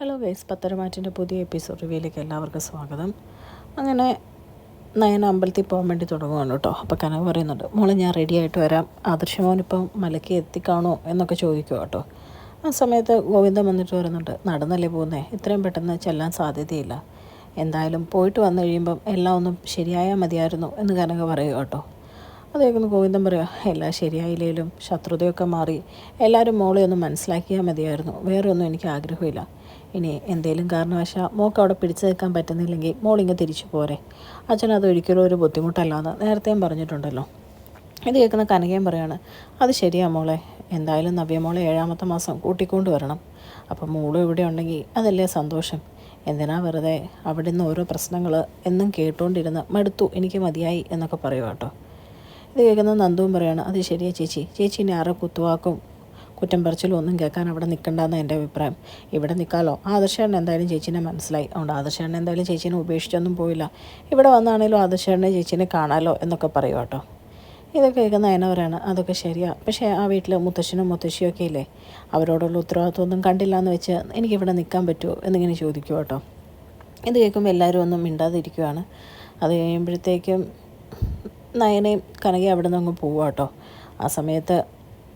Hello guys, പത്തരമാറ്റിൻ്റെ പുതിയ episode റിവ്യൂയിലേക്ക് എല്ലാവർക്കും സ്വാഗതം. അങ്ങനെ നയന അമ്പലത്തിൽ പോകാൻ വേണ്ടി തുടങ്ങുകയാണ് കേട്ടോ. അപ്പോൾ കനക പറയുന്നുണ്ട്, മോളെ ഞാൻ റെഡി ആയിട്ട് വരാം, ആദർശമോനിപ്പം മലയ്ക്ക് എത്തിക്കാണോ എന്നൊക്കെ ചോദിക്കുക കേട്ടോ. ആ സമയത്ത് ഗോവിന്ദൻ വന്നിട്ട് പറയുന്നുണ്ട്, നടന്നല്ലേ പോകുന്നേ, ഇത്രയും പെട്ടെന്ന് ചെല്ലാൻ സാധ്യതയില്ല, എന്തായാലും പോയിട്ട് വന്നു കഴിയുമ്പം എല്ലാം ഒന്നും ശരിയായാൽ മതിയായിരുന്നു എന്ന് കനക പറയുക കേട്ടോ. അത് കേൾക്കുന്ന ഗോവിന്ദൻ പറയുക, എല്ലാം ശരിയായില്ലേലും ശത്രുതയൊക്കെ മാറി എല്ലാവരും മോളെ ഒന്ന് മനസ്സിലാക്കിയാൽ മതിയായിരുന്നു, വേറെ ഒന്നും എനിക്ക് ആഗ്രഹമില്ല. ഇനി എന്തെങ്കിലും കാരണവശാൽ മോൾക്ക് അവിടെ പിടിച്ചു നിൽക്കാൻ പറ്റുന്നില്ലെങ്കിൽ മോളിങ്ങ് തിരിച്ചു പോരെ, അച്ഛനത് ഒരിക്കലും ഒരു ബുദ്ധിമുട്ടല്ലാന്ന് നേരത്തെയും പറഞ്ഞിട്ടുണ്ടല്ലോ. ഇത് കേൾക്കുന്ന കനകയും പറയാണ്, അത് ശരിയാ മോളെ, എന്തായാലും നവ്യമോളെ 7ാമത്തെ മാസം കൂട്ടിക്കൊണ്ട് വരണം. അപ്പം മോളും ഇവിടെ ഉണ്ടെങ്കിൽ അതല്ലേ സന്തോഷം. എന്തിനാ വെറുതെ അവിടെ നിന്ന് ഓരോ പ്രശ്നങ്ങൾ എന്നും കേട്ടുകൊണ്ടിരുന്ന് മടുത്തു, എനിക്ക് മതിയായി എന്നൊക്കെ പറയുക കേട്ടോ. ഇത് കേൾക്കുന്ന നന്ദുവും പറയാണ്, അത് ശരിയാ ചേച്ചി, ചേച്ചി ഇനി ആരെ കുത്തുവാക്കും കുറ്റം പറച്ചിലും ഒന്നും കേൾക്കാൻ അവിടെ നിൽക്കണ്ടെന്ന് എൻ്റെ അഭിപ്രായം. ഇവിടെ നിൽക്കാമല്ലോ, ആദർശേട്ടൻ എന്തായാലും ചേച്ചീനെ മനസ്സിലായി, അതുകൊണ്ട് ആദർശേട്ടൻ എന്തായാലും ചേച്ചീനെ ഉപേക്ഷിച്ചൊന്നും പോയില്ല, ഇവിടെ വന്നാണേലും ആദർശേട്ടനെ ചേച്ചീനെ കാണാമല്ലോ എന്നൊക്കെ പറയുക കേട്ടോ. ഇതൊക്കെ കേൾക്കുന്ന അതിനവരാണ്, അതൊക്കെ ശരിയാണ്, പക്ഷേ ആ വീട്ടിൽ മുത്തശ്ശനും മുത്തശ്ശിയൊക്കെ ഇല്ലേ, അവരോടുള്ള ഉത്തരവാദിത്വമൊന്നും കണ്ടില്ല എന്ന് വെച്ച് എനിക്കിവിടെ നിൽക്കാൻ പറ്റുമോ എന്നിങ്ങനെ ചോദിക്കുക കേട്ടോ. ഇത് കേൾക്കുമ്പോൾ എല്ലാവരും ഒന്നും മിണ്ടാതിരിക്കുകയാണ്. അത് കഴിയുമ്പോഴത്തേക്കും നയനയും കനകയും അവിടെ നിന്ന് അങ്ങ് പോവുക കേട്ടോ. ആ സമയത്ത്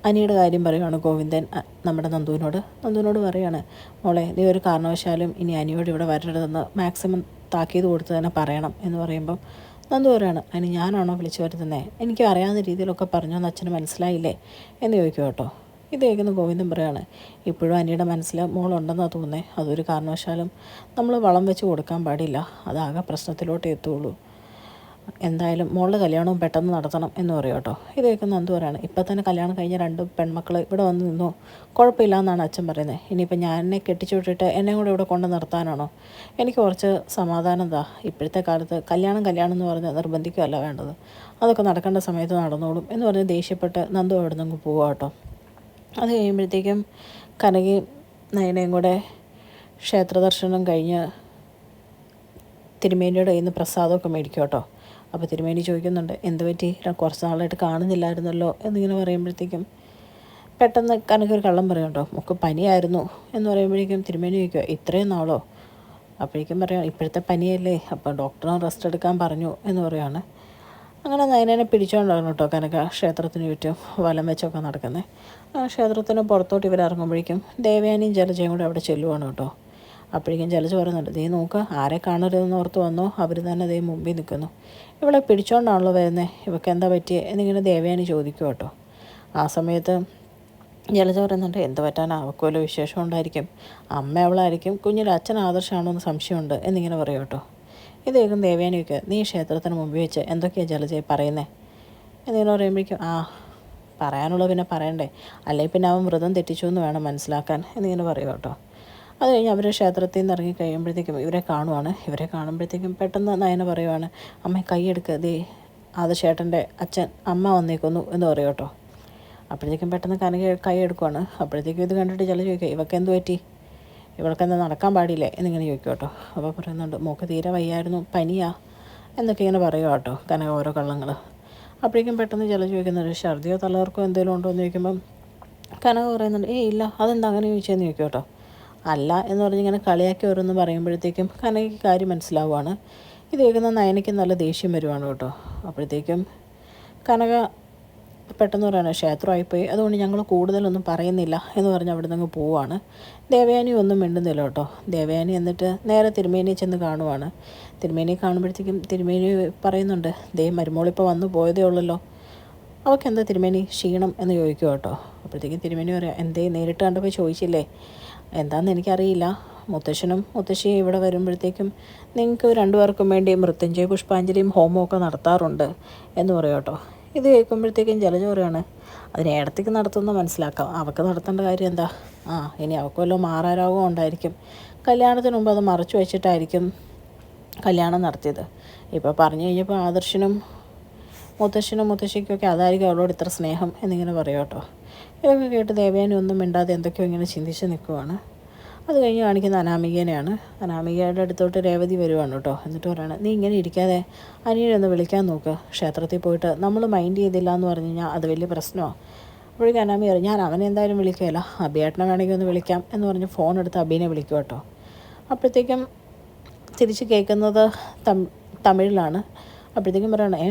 അനിയുടെ കാര്യം പറയുകയാണ് ഗോവിന്ദൻ നമ്മുടെ നന്ദുവിനോട് പറയുകയാണ്, മോളെ നീ ഒരു കാരണവശാലും ഇനി അനിയോട് ഇവിടെ വരരുതെന്ന് മാക്സിമം താക്കീത് കൊടുത്ത് തന്നെ പറയണം എന്ന് പറയുമ്പം നന്ദു പറയുകയാണ്, അതിന് ഞാനാണോ വിളിച്ചു വരുത്തുന്നത്, എനിക്ക് അറിയാവുന്ന രീതിയിലൊക്കെ പറഞ്ഞോന്ന് അച്ഛന് മനസ്സിലായില്ലേ എന്ന് ചോദിക്കും കേട്ടോ. ഇത് കേൾക്കുന്ന ഗോവിന്ദൻ പറയുകയാണ്, ഇപ്പോഴും അനിയുടെ മനസ്സിൽ മോളുണ്ടെന്നാണ് തോന്നുന്നത്, അതൊരു കാരണവശാലും നമ്മൾ വളം വെച്ച് കൊടുക്കാൻ പാടില്ല, അതാകെ പ്രശ്നത്തിലോട്ട് എത്തുള്ളൂ, എന്തായാലും മോളുടെ കല്യാണവും പെട്ടെന്ന് നടത്തണം എന്ന് പറയും കേട്ടോ. ഇത് കേൾക്കുന്ന എന്ത് പറയുകയാണ്, ഇപ്പം തന്നെ കല്യാണം കഴിഞ്ഞ 2 പെൺമക്കൾ ഇവിടെ വന്ന് നിന്നോ, കുഴപ്പമില്ല എന്നാണ് അച്ഛൻ പറയുന്നത്, ഇനിയിപ്പോൾ ഞാൻ എന്നെ കെട്ടിച്ചു വിട്ടിട്ട് എന്നെ കൂടെ ഇവിടെ കൊണ്ട് നിർത്താനാണോ, എനിക്ക് കുറച്ച് സമാധാനം താ, ഇപ്പോഴത്തെ കാലത്ത് കല്യാണം എന്ന് പറഞ്ഞ് നിർബന്ധിക്കുകയല്ല വേണ്ടത്, അതൊക്കെ നടക്കേണ്ട സമയത്ത് നടന്നോളും എന്ന് പറഞ്ഞ് ദേഷ്യപ്പെട്ട് നന്ദു അവിടെ നിന്ന് പോവുക കേട്ടോ. അത് കഴിയുമ്പോഴത്തേക്കും കനകയും നയനയും കൂടെ ക്ഷേത്ര ദർശനം കഴിഞ്ഞ് തിരുമേനിയുടെ കയ്യിൽ നിന്ന് പ്രസാദമൊക്കെ മേടിക്കും കേട്ടോ. അപ്പോൾ തിരുമേനി ചോദിക്കുന്നുണ്ട്, എന്ത് പറ്റി, കുറച്ച് നാളായിട്ട് കാണുന്നില്ലായിരുന്നല്ലോ എന്നിങ്ങനെ പറയുമ്പോഴത്തേക്കും പെട്ടെന്ന് കനക്കൊരു കള്ളം പറയും കേട്ടോ, നമുക്ക് പനിയായിരുന്നു എന്ന് പറയുമ്പോഴേക്കും തിരുമേനി ചോദിക്കുക, ഇത്രയും നാളോ, അപ്പോഴേക്കും പറയാം ഇപ്പോഴത്തെ പനിയല്ലേ, അപ്പോൾ ഡോക്ടറിന് റെസ്റ്റ് എടുക്കാൻ പറഞ്ഞു എന്ന് പറയുകയാണ്. അങ്ങനെ നയനെ പിടിച്ചുകൊണ്ടാണ് കേട്ടോ കനക ക്ഷേത്രത്തിന് ചുറ്റും വലം വെച്ചൊക്കെ നടക്കുന്നത്. ആ ക്ഷേത്രത്തിന് പുറത്തോട്ട് ഇവരിറങ്ങുമ്പോഴേക്കും ദേവയാനിയും ജലജയും കൂടെ അവിടെ ചെല്ലുവാണ് കേട്ടോ. അപ്പോഴേക്കും ജലജ പറയുന്നുണ്ട്, ദേ നോക്ക്, ആരെ കാണരുതെന്ന് ഓർത്ത് വന്നോ, അവർ തന്നെ ദേ മുമ്പിൽ നിൽക്കുന്നു, ഇവളെ പിടിച്ചോണ്ടാണല്ലോ വരുന്നത്, ഇവൾക്ക് എന്താ പറ്റിയത് എന്നിങ്ങനെ ദേവയാനി ചോദിക്കും കേട്ടോ. ആ സമയത്ത് ജലജ പറയുന്നുണ്ട്, എന്ത് പറ്റാനാ, അവൾക്ക് വല്ല വിശേഷം ഉണ്ടായിരിക്കും, അമ്മ അവളായിരിക്കും, കുഞ്ഞിൻ്റെ അച്ഛൻ ആദർശമാണോ എന്ന് സംശയമുണ്ട് എന്നിങ്ങനെ പറയും കേട്ടോ. ഇതേക്കും ദേവയാനിയൊക്കെ, നീ ക്ഷേത്രത്തിന് മുമ്പിൽ വെച്ച് എന്തൊക്കെയാണ് ജലജയെ പറയുന്നത് എന്നിങ്ങനെ പറയുമ്പോഴേക്കും, പറയാനുള്ളത് പിന്നെ പറയണ്ടേ, അല്ലെങ്കിൽ പിന്നെ അവൻ വ്രതം തെറ്റിച്ചു എന്ന് വേണം മനസ്സിലാക്കാൻ എന്നിങ്ങനെ പറയും കേട്ടോ. അത് കഴിഞ്ഞ് അവർ ക്ഷേത്രത്തിൽ നിന്ന് ഇറങ്ങി കഴിയുമ്പോഴത്തേക്കും ഇവരെ കാണുമ്പോഴത്തേക്കും പെട്ടെന്ന് നയന പറയുവാണ്, അമ്മ കൈയെടുക്കുക, ദേ ആദർശേട്ടൻ്റെ അച്ഛൻ അമ്മ വന്നേക്കുന്നു എന്ന് പറയും കേട്ടോ. അപ്പോഴത്തേക്കും പെട്ടെന്ന് കനക കൈ എടുക്കുവാണ്. അപ്പോഴത്തേക്കും ഇത് കണ്ടിട്ട് ചില ചോദിക്കുക, ഇവൾക്ക് എന്ത് പറ്റി, ഇവൾക്കെന്താ നടക്കാൻ പാടില്ലേ എന്നിങ്ങനെ ചോദിക്കും കേട്ടോ. അപ്പോൾ പറയുന്നുണ്ട്, മോക്ക് തീരെ വയ്യായിരുന്നു, പനിയാ എന്നൊക്കെ ഇങ്ങനെ പറയുക കേട്ടോ കനക ഓരോ കള്ളങ്ങൾ. അപ്പോഴേക്കും പെട്ടെന്ന് ചില ചോദിക്കുന്നുണ്ട്, ഛർദിയോ തലകർക്കോ എന്തെങ്കിലും ഉണ്ടോ എന്ന് ചോദിക്കുമ്പം കനക പറയുന്നുണ്ട്, ഇല്ല, അതെന്താ അങ്ങനെ ചോദിച്ചതെന്ന് ചോദിക്കും കേട്ടോ. അല്ല എന്ന് പറഞ്ഞിങ്ങനെ കളിയാക്കി ഓരോന്ന് പറയുമ്പോഴത്തേക്കും കനകയ്ക്ക് കാര്യം മനസ്സിലാവുകയാണ്. ഇത് കേൾക്കുന്ന നയനയ്ക്ക് നല്ല ദേഷ്യം വരുവാണ് കേട്ടോ. അപ്പോഴത്തേക്കും കനക പെട്ടെന്ന് പറയുകയാണ്, ക്ഷേത്രമായിപ്പോയി, അതുകൊണ്ട് ഞങ്ങൾ കൂടുതലൊന്നും പറയുന്നില്ല എന്ന് പറഞ്ഞ് അവിടെ നിന്ന് പോവുകയാണ്. ദേവയാനി ഒന്നും മിണ്ടുന്നില്ല കേട്ടോ. ദേവയാനി എന്നിട്ട് നേരെ തിരുമേനിയെ ചെന്ന് കാണുവാണ്. തിരുമേനിയെ കാണുമ്പോഴത്തേക്കും തിരുമേനി പറയുന്നുണ്ട്, ദേ മരുമോളിപ്പോൾ വന്നു പോയതേ ഉള്ളല്ലോ, അവൾക്ക് എന്താ തിരുമേനി ക്ഷീണം എന്ന് ചോദിക്കും കേട്ടോ. അപ്പോഴത്തേക്കും തിരുമേനി പറയാം, എന്തേ നേരിട്ട് കണ്ടപ്പോൾ ചോദിച്ചില്ലേ, എന്താണെന്ന് എനിക്കറിയില്ല, മുത്തശ്ശനും മുത്തശ്ശിയും ഇവിടെ വരുമ്പോഴത്തേക്കും നിങ്ങൾക്ക് 2 പേർക്കും വേണ്ടി മൃത്യുഞ്ജയ പുഷ്പാഞ്ജലിയും ഹോമമൊക്കെ നടത്താറുണ്ട് എന്ന് പറയും കേട്ടോ. ഇത് കേൾക്കുമ്പോഴത്തേക്കും ജലജ പറയാണ്, അതിന് ഇടത്തേക്ക് നടത്തുന്ന മനസ്സിലാക്കാം, അവൾക്ക് നടത്തേണ്ട കാര്യം എന്താ, ഇനി അവൾക്ക് വല്ലതും മാറാരോഗം ഉണ്ടായിരിക്കും, കല്യാണത്തിന് മുമ്പ് അത് മറച്ചു വെച്ചിട്ടായിരിക്കും കല്യാണം നടത്തിയത്, ഇപ്പോൾ പറഞ്ഞു കഴിഞ്ഞപ്പോൾ ആദർശനും മുത്തശ്ശനും മുത്തശ്ശിക്കൊക്കെ അതായിരിക്കും അവളോട് ഇത്ര സ്നേഹം എന്നിങ്ങനെ പറയും കേട്ടോ. ഇതൊക്കെ കേട്ട് ദേവയാനി ഒന്നും മിണ്ടാതെ എന്തൊക്കെയോ ഇങ്ങനെ ചിന്തിച്ച് നിൽക്കുവാണ്. അത് കഴിഞ്ഞ് കാണിക്കുന്ന അനാമികേനെയാണ്. അനാമികയുടെ അടുത്തോട്ട് രേവതി വരുവാണ് കേട്ടോ. എന്നിട്ട് പറയാണ്, നീ ഇങ്ങനെ ഇരിക്കാതെ അനിയനൊന്ന് വിളിക്കാൻ നോക്ക്, ക്ഷേത്രത്തിൽ പോയിട്ട് നമ്മൾ മൈൻഡ് ചെയ്തില്ല എന്ന് പറഞ്ഞു കഴിഞ്ഞാൽ അത് വലിയ പ്രശ്നമാണ്. അപ്പോഴേക്കും അനാമി പറയും, ഞാൻ അവനെ എന്തായാലും വിളിക്കുകയില്ല, അഭിയേട്ടനെ വേണമെങ്കിൽ ഒന്ന് വിളിക്കാം എന്ന് പറഞ്ഞ് ഫോൺ എടുത്ത് അബീനെ വിളിക്കും കേട്ടോ. അപ്പോഴത്തേക്കും തിരിച്ച് കേൾക്കുന്നത് തമിഴിലാണ്. അപ്പോഴത്തേക്കും പറയണേ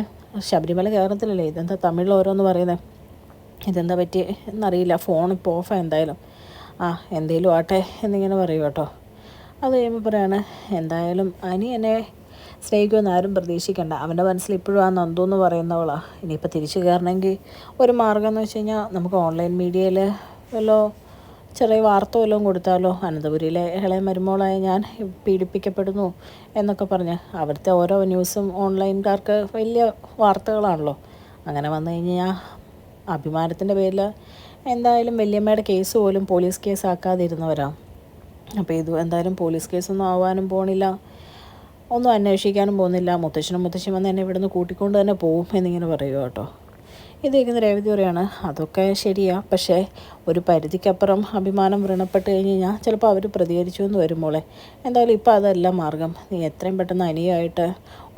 ശബരിമല കയറത്തില്ലല്ലേ, ഇതെന്താ തമിഴിൽ ഓരോന്ന് പറയുന്നത്, ഇതെന്താ പറ്റി എന്നറിയില്ല, ഫോൺ ഇപ്പോൾ ഓഫാണ് എന്തായാലും, എന്തേലും ആട്ടെ എന്നിങ്ങനെ പറയും കേട്ടോ. അത് കഴിയുമ്പോൾ പറയാണ് എന്തായാലും അനി എന്നെ സ്നേഹിക്കുമെന്ന് ആരും പ്രതീക്ഷിക്കണ്ട, അവൻ്റെ മനസ്സിൽ ഇപ്പോഴും ആ നന്ദു എന്ന് പറയുന്നവളാണ്. ഇനിയിപ്പോൾ തിരിച്ചു കയറണമെങ്കിൽ ഒരു മാർഗ്ഗം എന്ന് വെച്ച് കഴിഞ്ഞാൽ നമുക്ക് ഓൺലൈൻ മീഡിയയിൽ വല്ലോ ചെറിയ വാർത്ത വല്ലതും കൊടുത്താലോ, അനന്തപുരിയിലെ ഇളയ മരുമോളായ ഞാൻ പീഡിപ്പിക്കപ്പെടുന്നു എന്നൊക്കെ പറഞ്ഞ് അവിടുത്തെ ഓരോ ന്യൂസും ഓൺലൈൻകാർക്ക് വലിയ വാർത്തകളാണല്ലോ. അങ്ങനെ വന്നു കഴിഞ്ഞാൽ അഭിമാനത്തിൻ്റെ പേരിൽ എന്തായാലും വല്യമ്മയുടെ കേസ് പോലും പോലീസ് കേസാക്കാതിരുന്നവരാണ്. അപ്പോൾ ഇത് എന്തായാലും പോലീസ് കേസൊന്നും ആവാനും പോണില്ല, ഒന്നും അന്വേഷിക്കാനും പോകുന്നില്ല. മുത്തശ്ശനും മുത്തശ്ശിയും വന്ന് എന്നെ ഇവിടുന്ന് കൂട്ടിക്കൊണ്ട് തന്നെ പോവും എന്നിങ്ങനെ പറയുക കേട്ടോ. ഇത് കേൾക്കുന്ന രേവതി പറയാണ് അതൊക്കെ ശരിയാ, പക്ഷേ ഒരു പരിധിക്കപ്പുറം അഭിമാനം വ്രണപ്പെട്ട് കഴിഞ്ഞ് കഴിഞ്ഞാൽ ചിലപ്പോൾ അവർ പ്രതികരിച്ചു എന്ന് വരും മോളെ. എന്തായാലും ഇപ്പോൾ അതല്ല മാർഗം, നീ എത്രയും പെട്ടെന്ന് അനിയായിട്ട്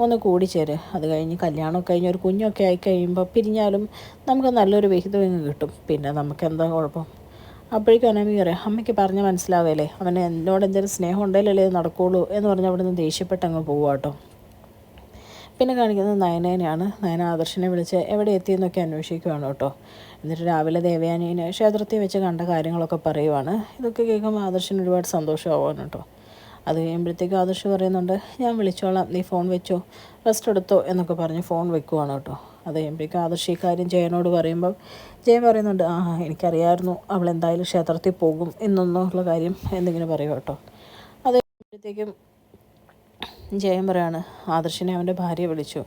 ഒന്ന് കൂടിച്ചേര്. അത് കഴിഞ്ഞ് കല്യാണമൊക്കെ കഴിഞ്ഞ് ഒരു കുഞ്ഞൊക്കെ ആയി കഴിയുമ്പോൾ പിരിഞ്ഞാലും നമുക്ക് നല്ലൊരു വിഹിതം ഇങ്ങ് കിട്ടും, പിന്നെ നമുക്ക് എന്താ കുഴപ്പം. അപ്പോഴേക്കും അനാമിക പറയാം അമ്മയ്ക്ക് പറഞ്ഞ് മനസ്സിലാവേലേ, അവന് എന്നോട് എന്തെങ്കിലും സ്നേഹം ഉണ്ടെങ്കിലല്ലേ ഇത് നടക്കുകയുള്ളൂ എന്ന് പറഞ്ഞ് അവിടെ നിന്ന് ദേഷ്യപ്പെട്ട് അങ്ങ് പോവുക കേട്ടോ. പിന്നെ കാണിക്കുന്നത് നയനേനെയാണ്. നയന ആദർശനെ വിളിച്ച് എവിടെ എത്തിയെന്നൊക്കെ അന്വേഷിക്കുകയാണ് കേട്ടോ. എന്നിട്ട് രാവിലെ ദേവയാനീനെ ക്ഷേത്രത്തിൽ വെച്ച് കണ്ട കാര്യങ്ങളൊക്കെ പറയുവാണ്. ഇതൊക്കെ കേൾക്കുമ്പോൾ ആദർശന് ഒരുപാട് സന്തോഷമാവാണ് കേട്ടോ. അത് കഴിയുമ്പോഴത്തേക്കും ആദർശ് പറയുന്നുണ്ട് ഞാൻ വിളിച്ചോളാം, നീ ഫോൺ വെച്ചോ, റെസ്റ്റ് എടുത്തോ എന്നൊക്കെ പറഞ്ഞ് ഫോൺ വെക്കുവാണ് കേട്ടോ. അത് കഴിയുമ്പോഴേക്കും ആദർശ് ഈ കാര്യം ജയനോട് പറയുമ്പം ജയൻ പറയുന്നുണ്ട് എനിക്കറിയാമായിരുന്നു അവൾ എന്തായാലും ക്ഷേത്രത്തിൽ പോകും എന്നൊന്നുള്ള കാര്യം എന്നിങ്ങനെ പറയും കേട്ടോ. അത് കഴിയുമ്പോഴത്തേക്കും ജയൻ പറയാണ് ആദർശിനെ അവൻ്റെ ഭാര്യ വിളിച്ചു,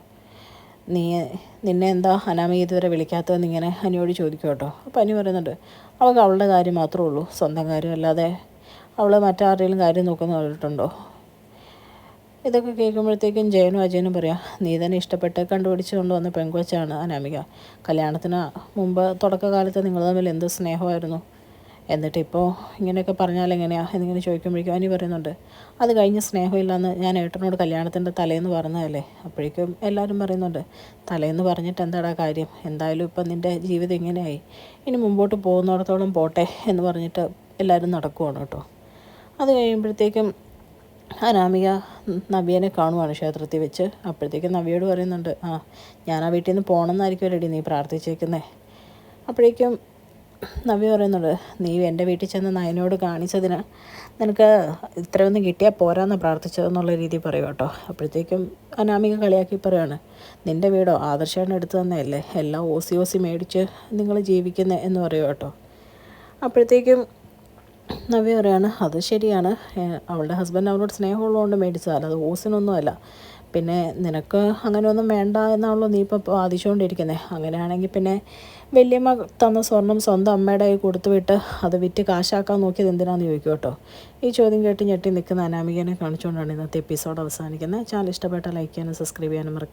നിന്നെ എന്താ അനാമിക ഇതുവരെ വിളിക്കാത്തതെന്ന് ഇങ്ങനെ അനിയോട് ചോദിക്കും കേട്ടോ. അപ്പോൾ അനി പറയുന്നുണ്ട് അവൾക്ക് അവളുടെ കാര്യം മാത്രമേ ഉള്ളൂ, സ്വന്തം കാര്യം അല്ലാതെ അവൾ മറ്റാരുടെയും കാര്യം നോക്കുന്ന കണ്ടിട്ടുണ്ടോ. ഇതൊക്കെ കേൾക്കുമ്പോഴത്തേക്കും ജയനും അജയനും പറയാം നീ തന്നെ ഇഷ്ടപ്പെട്ട് കണ്ടുപിടിച്ച് കൊണ്ടുവന്ന പെൺകൊച്ചാണ് അനാമിക, കല്യാണത്തിന് മുമ്പ് തുടക്കകാലത്ത് നിങ്ങൾ തമ്മിൽ എന്ത് സ്നേഹമായിരുന്നു, എന്നിട്ടിപ്പോൾ ഇങ്ങനെയൊക്കെ പറഞ്ഞാൽ എങ്ങനെയാണ് എന്നിങ്ങനെ ചോദിക്കുമ്പോഴേക്കും അനി പറയുന്നുണ്ട് അത് കഴിഞ്ഞ് സ്നേഹമില്ലെന്ന് ഞാൻ ഏട്ടനോട് കല്യാണത്തിൻ്റെ തലേന്ന് പറഞ്ഞതല്ലേ. അപ്പോഴേക്കും എല്ലാവരും പറയുന്നുണ്ട് തലേന്ന് പറഞ്ഞിട്ട് എന്താടാ കാര്യം, എന്തായാലും ഇപ്പം നിൻ്റെ ജീവിതം ഇങ്ങനെയായി, ഇനി മുമ്പോട്ട് പോകുന്നിടത്തോളം പോട്ടെ എന്ന് പറഞ്ഞിട്ട് എല്ലാവരും നടക്കുവാണ് കേട്ടോ. അത് കഴിയുമ്പോഴത്തേക്കും അനാമിക നവ്യനെ കാണുവാണ് ക്ഷേത്രത്തിൽ വെച്ച്. അപ്പോഴത്തേക്കും നവ്യയോട് പറയുന്നുണ്ട് ഞാൻ ആ വീട്ടിൽ നിന്ന് പോകണമെന്നായിരിക്കും റെഡി നീ പ്രാർത്ഥിച്ചേക്കുന്നേ. അപ്പോഴേക്കും നവ്യ പറയുന്നുണ്ട് നീ എൻ്റെ വീട്ടിൽ ചെന്ന് നയനോട് കാണിച്ചതിന് നിനക്ക് ഇത്രയൊന്നും കിട്ടിയാൽ പോരാന്ന് പ്രാർത്ഥിച്ചതെന്നുള്ള രീതിയിൽ പറയും കേട്ടോ. അപ്പോഴത്തേക്കും അനാമിക കളിയാക്കി പറയുകയാണ് നിൻ്റെ വീടോ ആദർശേട്ടൻ എടുത്തു തന്നെയല്ലേ, എല്ലാം ഓസി മേടിച്ച് നിങ്ങൾ ജീവിക്കുന്നത് എന്ന് പറയും കേട്ടോ. അപ്പോഴത്തേക്കും നവ്യ പറയാണ് അത് ശരിയാണ്, അവളുടെ ഹസ്ബൻഡ് അവളോട് സ്നേഹമുള്ളതുകൊണ്ട് മേടിച്ചതല്ല, അത് ഓസിനൊന്നുമല്ല, പിന്നെ നിനക്ക് അങ്ങനെയൊന്നും വേണ്ട എന്നാണല്ലോ നീ ഇപ്പോൾ വാദിച്ചുകൊണ്ടിരിക്കുന്നത്. അങ്ങനെയാണെങ്കിൽ പിന്നെ വല്യമ്മ തന്ന സ്വർണം സ്വന്തം അമ്മയുടെ കയ്യിൽ കൊടുത്തുവിട്ട് അത് വിറ്റ് കാശാക്കാൻ നോക്കിയത് എന്തിനാണെന്ന് ചോദിക്കും കേട്ടോ. ഈ ചോദ്യം കേട്ട് ഞെട്ടി നിൽക്കുന്ന അനാമികനെ കാണിച്ചുകൊണ്ടാണ് ഇന്നത്തെ എപ്പിസോഡ് അവസാനിക്കുന്നത്. ചാനൽ ഇഷ്ടപ്പെട്ടാൽ ലൈക്ക് ചെയ്യാനും സബ്സ്ക്രൈബ് ചെയ്യാനും മറക്കാം.